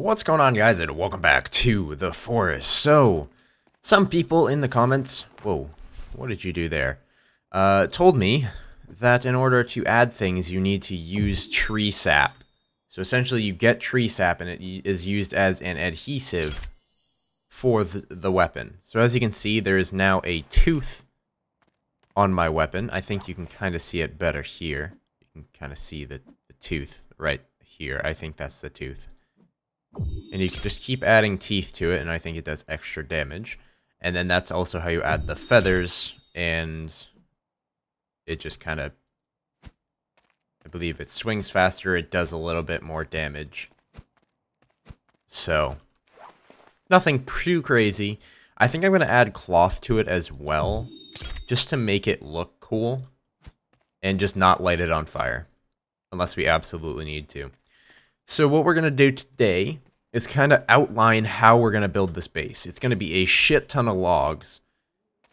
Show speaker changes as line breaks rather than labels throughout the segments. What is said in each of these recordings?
What's going on, guys, and welcome back to the forest. So, some people in the comments, whoa, what did you do there, told me that in order to add things, you need to use tree sap. So essentially, you get tree sap, and it is used as an adhesive for the weapon. So as you can see, there is now a tooth on my weapon. I think you can kind of see it better here. You can kind of see the tooth right here. I think that's the tooth. And you can just keep adding teeth to it, and I think it does extra damage. And then that's also how you add the feathers, and it just kind of, I believe it swings faster, it does a little bit more damage. So, nothing too crazy. I think I'm going to add cloth to it as well, just to make it look cool, and just not light it on fire, unless we absolutely need to. So what we're going to do today is kind of outline how we're going to build this base. It's going to be a shit ton of logs,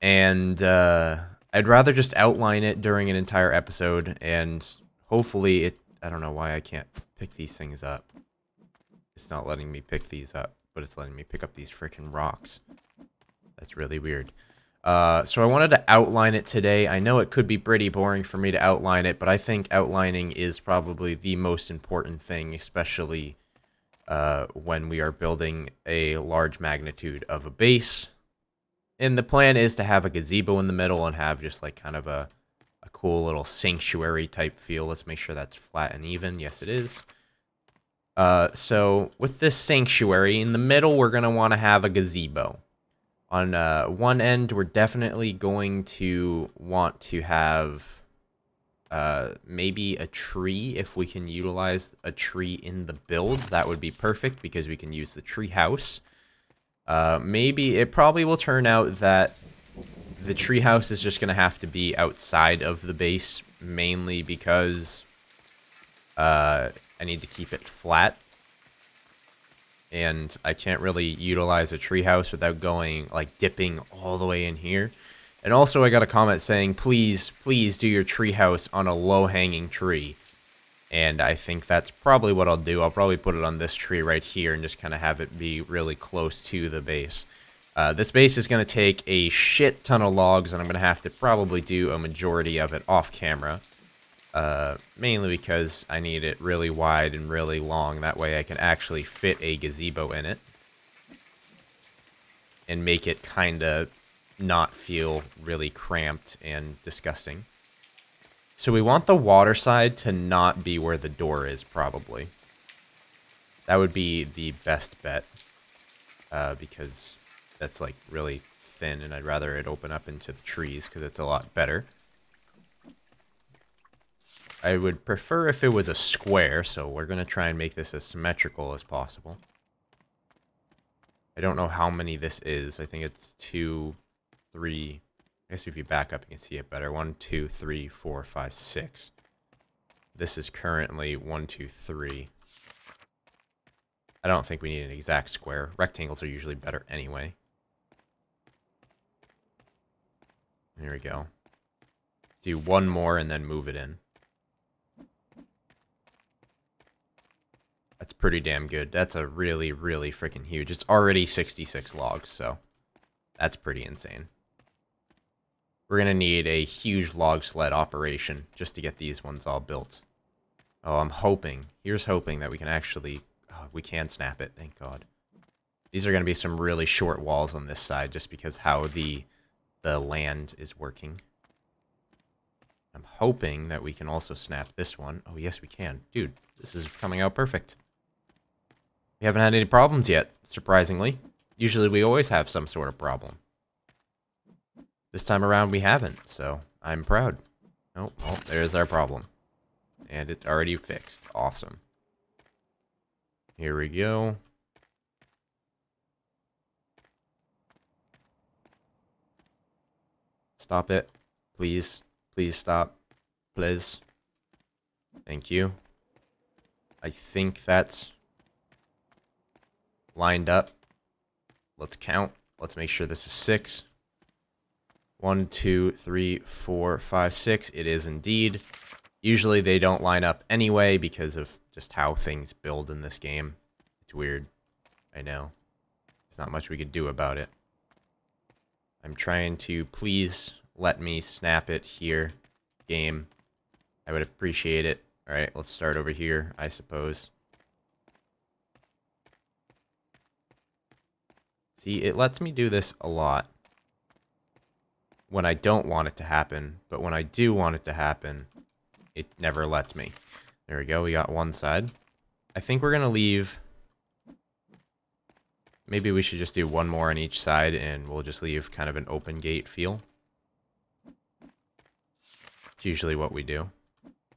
and I'd rather just outline it during an entire episode, and hopefully it, I don't know why I can't pick these things up. It's not letting me pick these up, but it's letting me pick up these freaking rocks. That's really weird. So I wanted to outline it today. I know it could be pretty boring for me to outline it, but I think outlining is probably the most important thing, especially when we are building a large magnitude of a base. And the plan is to have a gazebo in the middle and have just like kind of a cool little sanctuary type feel. Let's make sure that's flat and even. Yes, it is. So with this sanctuary in the middle, we're going to want to have a gazebo. On one end, we're definitely going to want to have maybe a tree. If we can utilize a tree in the builds, that would be perfect because we can use the tree house. Maybe it probably will turn out that the tree house is just going to have to be outside of the base, mainly because I need to keep it flat. And I can't really utilize a treehouse without going, like, dipping all the way in here. And also, I got a comment saying, please do your treehouse on a low-hanging tree. And I think that's probably what I'll do. I'll probably put it on this tree right here and just kind of have it be really close to the base. This base is going to take a shit ton of logs, and I'm going to have to probably do a majority of it off camera. Mainly because I need it really wide and really long. That way I can actually fit a gazebo in it. And make it kind of not feel really cramped and disgusting. So we want the water side to not be where the door is, probably. That would be the best bet. Because that's like really thin and I'd rather it open up into the trees because it's a lot better. I would prefer if it was a square, so we're going to try and make this as symmetrical as possible. I don't know how many this is. I think it's 2, 3. I guess if you back up, you can see it better. 1, 2, 3, 4, 5, 6. This is currently 1, 2, 3. I don't think we need an exact square. Rectangles are usually better anyway. There we go. Do one more and then move it in. That's pretty damn good. That's a really, really freaking huge. It's already 66 logs, so that's pretty insane. We're going to need a huge log sled operation just to get these ones all built. Oh, I'm hoping. Here's hoping that we can actually... Oh, we can snap it, thank God. These are going to be some really short walls on this side just because how the land is working. I'm hoping that we can also snap this one. Oh, yes, we can. Dude, this is coming out perfect. We haven't had any problems yet, surprisingly. Usually we always have some sort of problem. This time around we haven't, so I'm proud. Oh, there's our problem. And it's already fixed. Awesome. Here we go. Stop it. Please. Please stop. Please. Thank you. I think that's lined up. Let's count. Let's make sure this is 6. 1, 2, 3, 4, 5, 6. It is indeed. Usually they don't line up anyway because of just how things build in this game. It's weird. I know. There's not much we could do about it. I'm trying to please let me snap it here. Game. I would appreciate it. Alright, let's start over here, I suppose. See, it lets me do this a lot. When I don't want it to happen, but when I do want it to happen, it never lets me. There we go, we got one side. I think we're gonna leave... Maybe we should just do one more on each side, and we'll just leave kind of an open gate feel. It's usually what we do.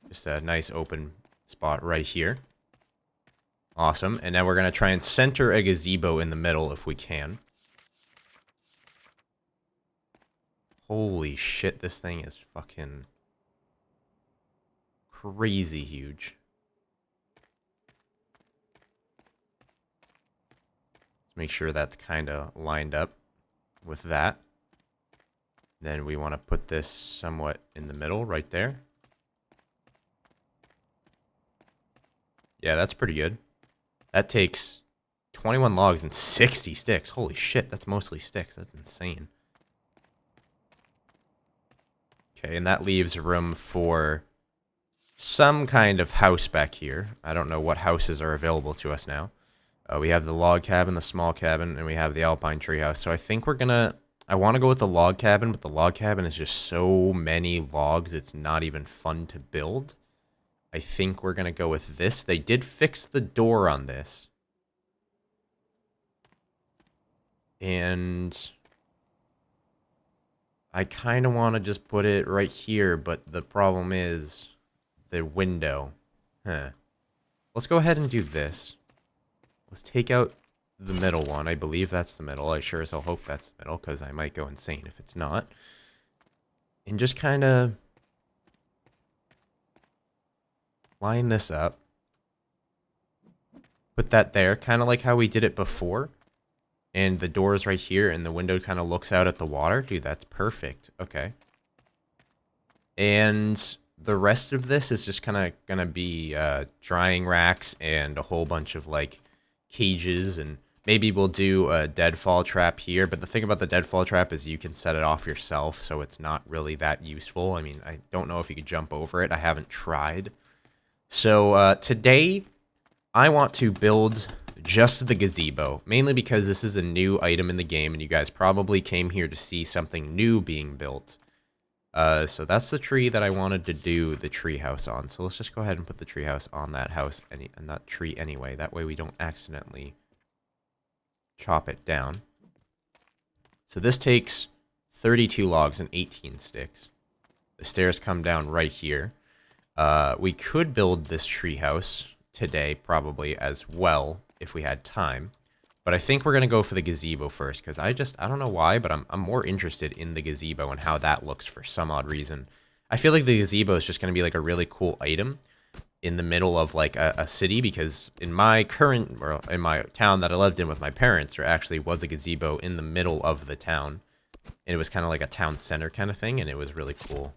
Just a nice open spot right here. Awesome, and now we're gonna try and center a gazebo in the middle if we can. Holy shit, this thing is fucking crazy huge. Let's make sure that's kind of lined up with that. Then we want to put this somewhat in the middle right there. Yeah, that's pretty good. That takes 21 logs and 60 sticks. Holy shit, that's mostly sticks. That's insane. Okay, and that leaves room for some kind of house back here. I don't know what houses are available to us now. We have the log cabin, the small cabin, and we have the alpine treehouse. So I think we're gonna... I want to go with the log cabin, but the log cabin is just so many logs, it's not even fun to build. I think we're gonna go with this. They did fix the door on this. And... I kind of want to just put it right here, but the problem is the window. Let's go ahead and do this. Let's take out the middle one. I believe that's the middle. I sure as hell hope that's the middle, because I might go insane if it's not. And just kind of line this up. Put that there, kind of like how we did it before. And the door is right here, and the window kind of looks out at the water. Dude, that's perfect. Okay. And the rest of this is just kind of going to be drying racks and a whole bunch of, like, cages. And maybe we'll do a deadfall trap here. But the thing about the deadfall trap is you can set it off yourself, so it's not really that useful. I mean, I don't know if you could jump over it. I haven't tried. So today, I want to build... just the gazebo, mainly because this is a new item in the game, and you guys probably came here to see something new being built. So that's the tree that I wanted to do the tree house on. So let's just go ahead and put the tree house on that house and that tree anyway. That way we don't accidentally chop it down. So this takes 32 logs and 18 sticks. The stairs come down right here. We could build this tree house today probably as well, if we had time. But I think we're going to go for the gazebo first, because I don't know why, but I'm more interested in the gazebo and how that looks for some odd reason. I feel like the gazebo is just going to be like a really cool item in the middle of like a city, because in my in my town that I lived in with my parents, there actually was a gazebo in the middle of the town. And it was kind of like a town center kind of thing, and it was really cool.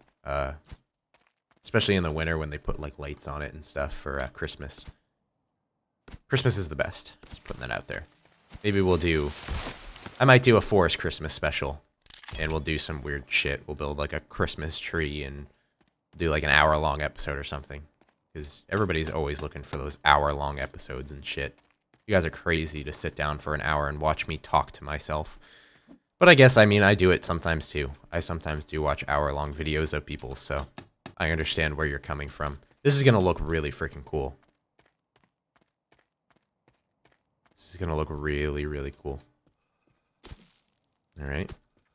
Especially in the winter when they put like lights on it and stuff for Christmas. Christmas is the best. Just putting that out there. Maybe we'll do... I might do a Forest Christmas special. And we'll do some weird shit. We'll build like a Christmas tree and do like an hour-long episode or something. Because everybody's always looking for those hour-long episodes and shit. You guys are crazy to sit down for an hour and watch me talk to myself. But I guess, I mean, I do it sometimes too. I sometimes do watch hour-long videos of people, so I understand where you're coming from. This is going to look really freaking cool. This is going to look really, really cool. Alright.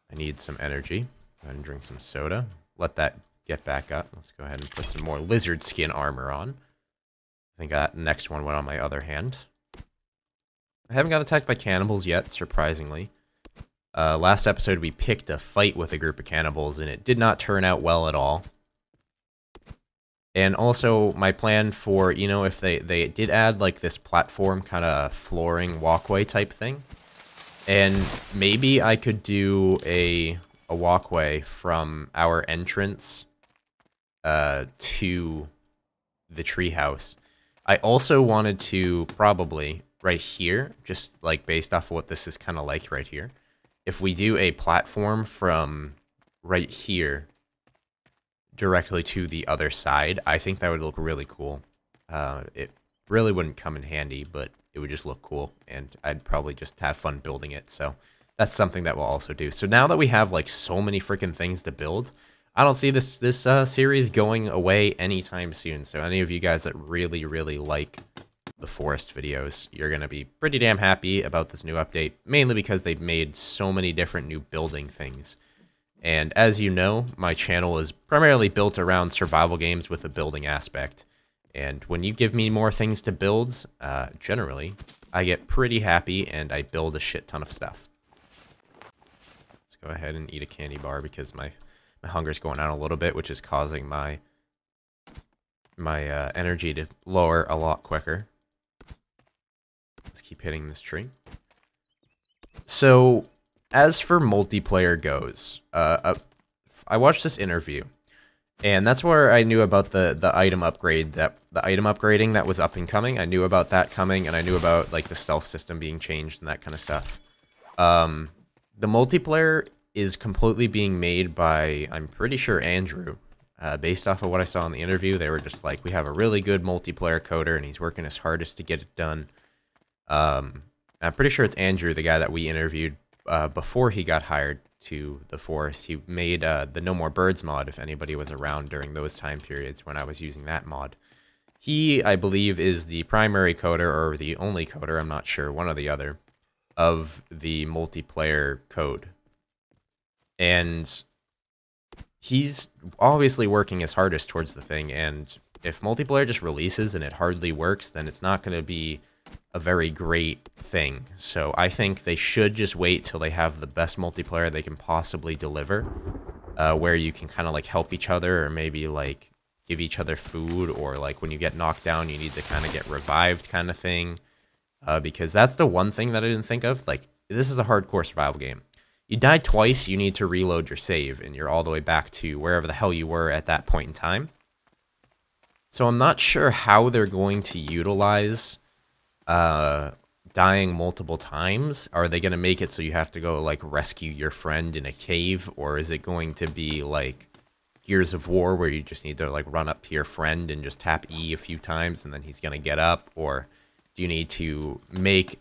I need some energy. Go ahead and drink some soda. Let that get back up. Let's go ahead and put some more lizard skin armor on. I think that next one went on my other hand. I haven't got attacked by cannibals yet, surprisingly. Last episode we picked a fight with a group of cannibals, and it did not turn out well at all. And also, my plan for, you know, if they did add, like, this platform kind of flooring walkway type thing. And maybe I could do a walkway from our entrance to the treehouse. I also wanted to probably, right here, just like based off of what this is kind of like right here. If we do a platform from right here directly to the other side, I think that would look really cool. It really wouldn't come in handy, but it would just look cool, and I'd probably just have fun building it. So that's something that we'll also do. So now that we have like so many freaking things to build, I don't see this series going away anytime soon. So any of you guys that really like the forest videos, you're gonna be pretty damn happy about this new update, mainly because they've made so many different new building things. And as you know, my channel is primarily built around survival games with a building aspect. And when you give me more things to build, generally, I get pretty happy and I build a shit ton of stuff. Let's go ahead and eat a candy bar because my hunger's going out a little bit, which is causing my energy to lower a lot quicker. Let's keep hitting this tree. So, as for multiplayer goes, I watched this interview, and that's where I knew about the item upgrade, the item upgrading that was up and coming. I knew about that coming, and I knew about like the stealth system being changed and that kind of stuff. The multiplayer is completely being made by, I'm pretty sure, Andrew. Based off of what I saw in the interview, they were just like, we have a really good multiplayer coder, and he's working his hardest to get it done. I'm pretty sure it's Andrew, the guy that we interviewed before he got hired to the forest. He made the No More Birds mod, if anybody was around during those time periods when I was using that mod. He, I believe, is the primary coder, or the only coder, I'm not sure, one or the other, of the multiplayer code. And he's obviously working his hardest towards the thing, and if multiplayer just releases and it hardly works, then it's not going to be a very great thing. So I think they should just wait till they have the best multiplayer they can possibly deliver, where you can kind of like help each other, or maybe like give each other food, or like when you get knocked down you need to kind of get revived kind of thing, because that's the one thing that I didn't think of. Like, this is a hardcore survival game. You die twice, you need to reload your save, and you're all the way back to wherever the hell you were at that point in time. So I'm not sure how they're going to utilize dying multiple times. Are they going to make it so you have to go like rescue your friend in a cave, or is it going to be like Gears of War where you just need to like run up to your friend and just tap E a few times and then he's going to get up? Or do you need to make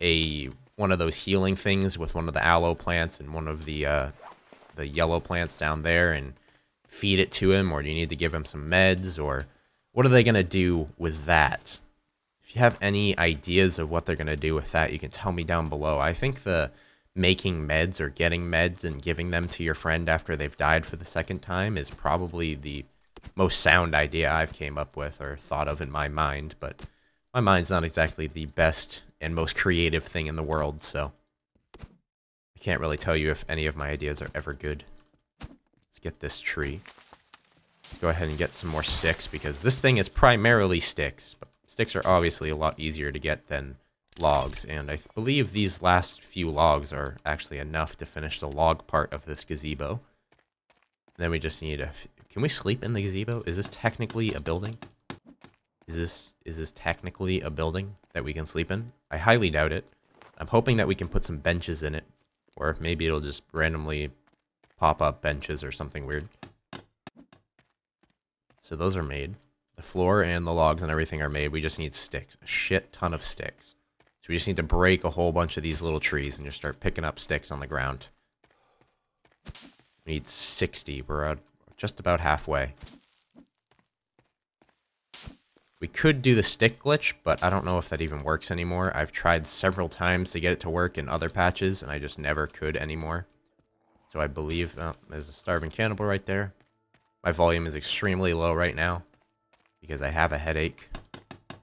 one of those healing things with one of the aloe plants and one of the yellow plants down there and feed it to him? Or do you need to give him some meds? Or what are they going to do with that? If you have any ideas of what they're going to do with that, you can tell me down below. I think the making meds or getting meds and giving them to your friend after they've died for the second time is probably the most sound idea I've came up with or thought of in my mind, but my mind's not exactly the best and most creative thing in the world, so I can't really tell you if any of my ideas are ever good. Let's get this tree. Go ahead and get some more sticks, because this thing is primarily sticks, but sticks are obviously a lot easier to get than logs, and I believe these last few logs are actually enough to finish the log part of this gazebo. And then we just need can we sleep in the gazebo? Is this technically a building? Is this technically a building that we can sleep in? I highly doubt it. I'm hoping that we can put some benches in it, or maybe it'll just randomly pop up benches or something weird. So those are made. The floor and the logs and everything are made. We just need sticks. A shit ton of sticks. So we just need to break a whole bunch of these little trees and just start picking up sticks on the ground. We need 60. We're just about halfway. We could do the stick glitch, but I don't know if that even works anymore. I've tried several times to get it to work in other patches, and I just never could anymore. So I believe... there's a starving cannibal right there. My volume is extremely low right now, because I have a headache.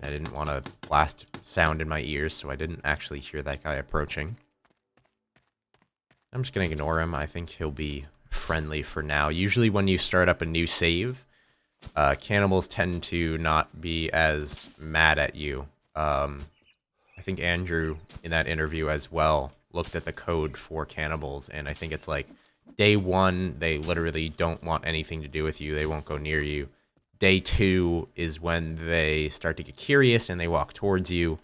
I didn't want to blast sound in my ears, so I didn't actually hear that guy approaching. I'm just going to ignore him. I think he'll be friendly for now. Usually when you start up a new save, cannibals tend to not be as mad at you. I think Andrew, in that interview as well, looked at the code for cannibals, and I think it's like, day 1, they literally don't want anything to do with you. They won't go near you. Day 2 is when they start to get curious and they walk towards you.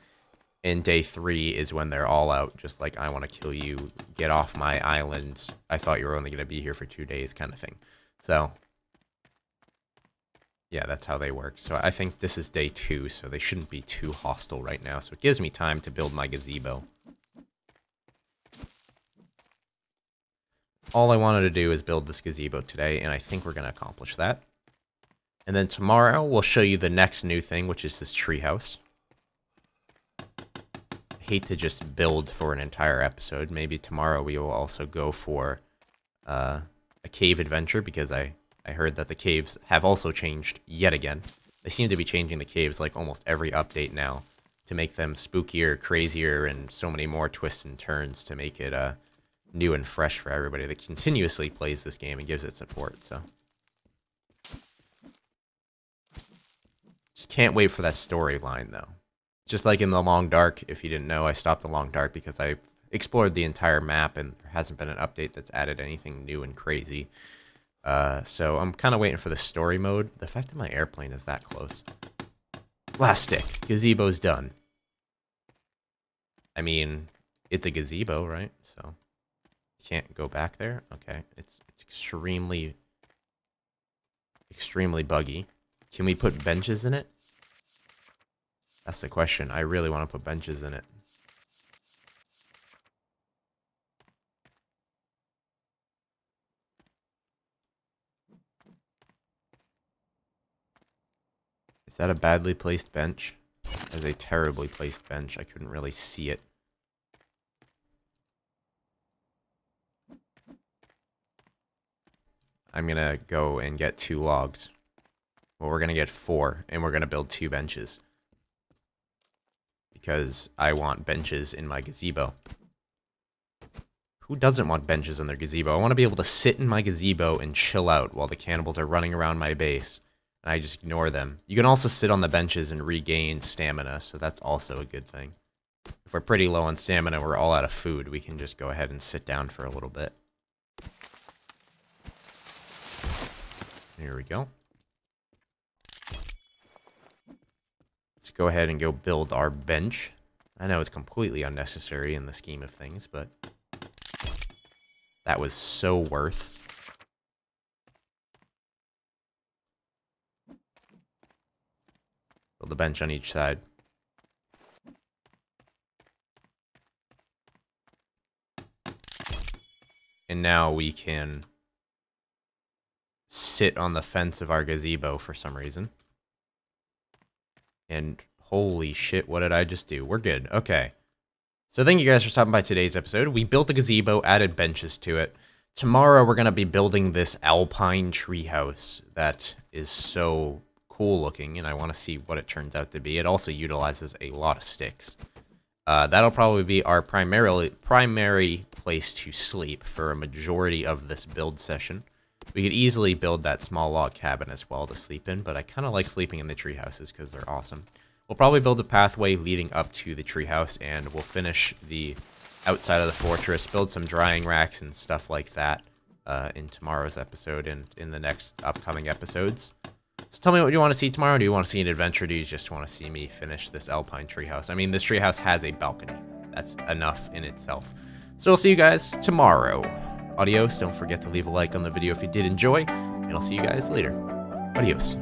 And day 3 is when they're all out, just like, I want to kill you, get off my island, I thought you were only going to be here for 2 days kind of thing. So, yeah, that's how they work. So I think this is day 2, so they shouldn't be too hostile right now. So it gives me time to build my gazebo. All I wanted to do is build this gazebo today, and I think we're going to accomplish that. And then tomorrow, we'll show you the next new thing, which is this treehouse. Hate to just build for an entire episode. Maybe tomorrow we will also go for a cave adventure, because I heard that the caves have also changed yet again. They seem to be changing the caves like almost every update now to make them spookier, crazier, and so many more twists and turns to make it new and fresh for everybody that continuously plays this game and gives it support. So just can't wait for that storyline though. Just like in the Long Dark, if you didn't know, I stopped the Long Dark because I explored the entire map and there hasn't been an update that's added anything new and crazy. So I'm kind of waiting for the story mode. The fact that my airplane is that close. Last stick. Gazebo's done. I mean, it's a gazebo, right? So can't go back there. Okay, it's extremely buggy. Can we put benches in it? That's the question. I really want to put benches in it. Is that a badly placed bench? That is a terribly placed bench. I couldn't really see it. I'm gonna go and get 2 logs. Well, we're gonna get 4, and we're gonna build 2 benches. Because I want benches in my gazebo. Who doesn't want benches in their gazebo? I want to be able to sit in my gazebo and chill out while the cannibals are running around my base. And I just ignore them. You can also sit on the benches and regain stamina, so that's also a good thing. If we're pretty low on stamina, we're all out of food, we can just go ahead and sit down for a little bit. Here we go. Let's go ahead and go build our bench. I know it's completely unnecessary in the scheme of things, but that was so worth. Build a bench on each side. And now we can sit on the fence of our gazebo for some reason. And holy shit, what did I just do? We're good. Okay. So thank you guys for stopping by today's episode. We built a gazebo, added benches to it. Tomorrow we're going to be building this alpine treehouse that is so cool looking, and I want to see what it turns out to be. It also utilizes a lot of sticks. That'll probably be our primary place to sleep for a majority of this build session. We could easily build that small log cabin as well to sleep in, but I kind of like sleeping in the tree houses because they're awesome. We'll probably build a pathway leading up to the treehouse, and we'll finish the outside of the fortress, build some drying racks and stuff like that in tomorrow's episode and in the next upcoming episodes. So tell me what you want to see tomorrow. Do you want to see an adventure? Do you just want to see me finish this alpine treehouse? I mean, this treehouse has a balcony. That's enough in itself. So I'll see you guys tomorrow. Adios. Don't forget to leave a like on the video if you did enjoy, and I'll see you guys later. Adios.